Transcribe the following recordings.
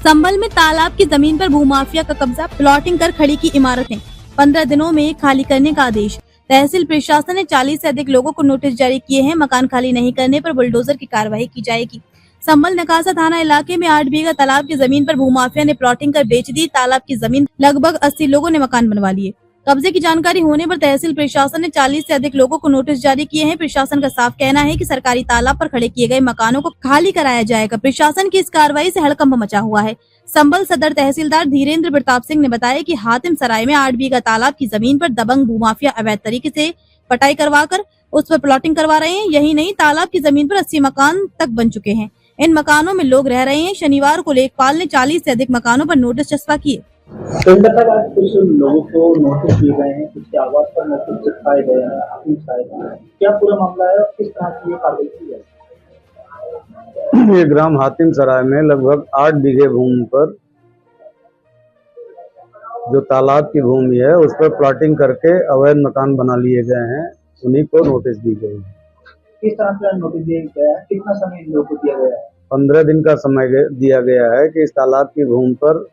संभल में तालाब की जमीन पर भूमाफिया का कब्जा, प्लॉटिंग कर खड़ी की इमारतें, 15 दिनों में खाली करने का आदेश। तहसील प्रशासन ने 40 से अधिक लोगों को नोटिस जारी किए हैं। मकान खाली नहीं करने पर बुलडोजर की कार्रवाई की जाएगी। संभल नकासा थाना इलाके में 8 बीघा तालाब की जमीन पर भूमाफिया ने प्लॉटिंग कर बेच दी। तालाब की जमीन लगभग 80 लोगों ने मकान बनवा लिए। कब्जे की जानकारी होने पर तहसील प्रशासन ने 40 से अधिक लोगों को नोटिस जारी किए हैं। प्रशासन का साफ कहना है कि सरकारी तालाब पर खड़े किए गए मकानों को खाली कराया जाएगा। प्रशासन की इस कार्रवाई से हड़कंप मचा हुआ है। संभल सदर तहसीलदार धीरेन्द्र प्रताप सिंह ने बताया कि हातिम सराय में 8 बीघा तालाब की जमीन पर दबंग भूमाफिया अवैध तरीके से पटाई करवाकर उस पर प्लॉटिंग करवा रहे हैं। यही नहीं, तालाब की जमीन पर 80 मकान तक बन चुके हैं। इन मकानों में लोग रह रहे हैं। शनिवार को लेखपाल ने 40 से अधिक मकानों पर नोटिस चस्पा किए। तो कुछ लोगों को नोटिस दिए गए हैं, कुछ के आवाज पर नोटिस चिपकाए गए हैं, हाकिम साहब, क्या पूरा मामला है और किस तरह की ये कार्रवाई की है? ये ग्राम हातिम सराय में लगभग 8 बीघे भूमि पर जो तालाब की भूमि है उस पर प्लॉटिंग करके अवैध मकान बना लिए गए हैं। उन्हीं को नोटिस दी गई है। किस तरह का नोटिस दिया गया है, कितना समय इन लोगों को दिया गया है? 15 दिन का समय दिया गया है कि इस तालाब की भूमि पर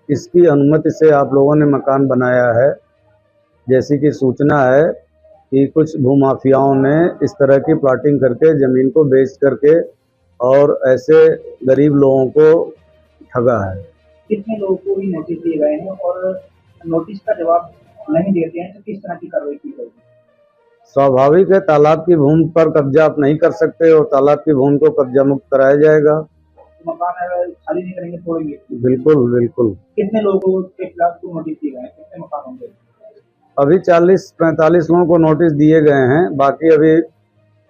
इसकी अनुमति से आप लोगों ने मकान बनाया है। जैसी कि सूचना है कि कुछ भूमाफियाओं ने इस तरह की प्लॉटिंग करके जमीन को बेच करके और ऐसे गरीब लोगों को ठगा है। कितने लोगों को भी नोटिस दिए गए हैं और नोटिस का जवाब नहीं देते हैं तो किस तरह की कार्रवाई की जाएगी? स्वाभाविक है, तालाब की भूमि पर कब्जा आप नहीं कर सकते और तालाब की भूमि को कब्जा मुक्त कराया जाएगा। मकान है खाली नहीं करेंगे, तोड़ेंगे? बिल्कुल बिल्कुल। कितने लोगों के खिलाफ को नोटिस दिए गए हैं, कितने मकान होंगे? अभी 40-45 लोगों को नोटिस दिए गए हैं। बाकी अभी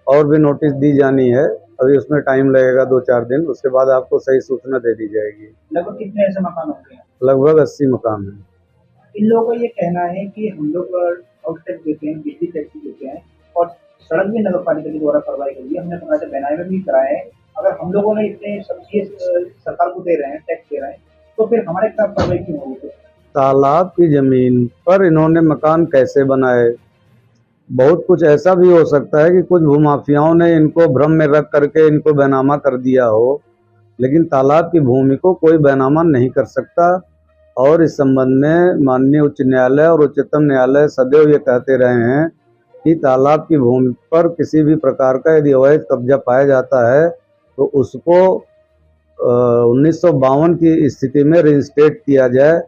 और भी नोटिस दी जानी है। अभी उसमें टाइम लगेगा 2-4 दिन। उसके बाद आपको सही सूचना दे दी जाएगी। लगभग कितने ऐसे मकान होंगे? लगभग 80 मकान है। इन लोगों का ये कहना है कि हम लोग हाउस टैक्स देते हैं, बिजली टैक्स देते हैं और सड़क भी नगर पालिका के द्वारा करवाई गई है। हमने प्रकार से बनाए भी कराए हैं। अगर हम लोगों ने इतने सब चीज सरकार को दे रहे हैं, टैक्स दे रहे हैं, तो फिर हमारे खिलाफ कार्रवाई क्यों होगी? तालाब की जमीन पर इन्होंने मकान कैसे बनाए? बहुत कुछ ऐसा भी हो सकता है कि कुछ भूमाफियाओं ने इनको भ्रम में रख करके इनको बैनामा कर दिया हो, लेकिन तालाब की भूमि को कोई बैनामा नहीं कर सकता। और इस संबंध में माननीय उच्च न्यायालय और उच्चतम न्यायालय सदैव ये कहते रहे हैं कि तालाब की भूमि पर किसी भी प्रकार का यदि अवैध कब्जा पाया जाता है तो उसको 1952 की स्थिति में रिइंस्टेट किया जाए।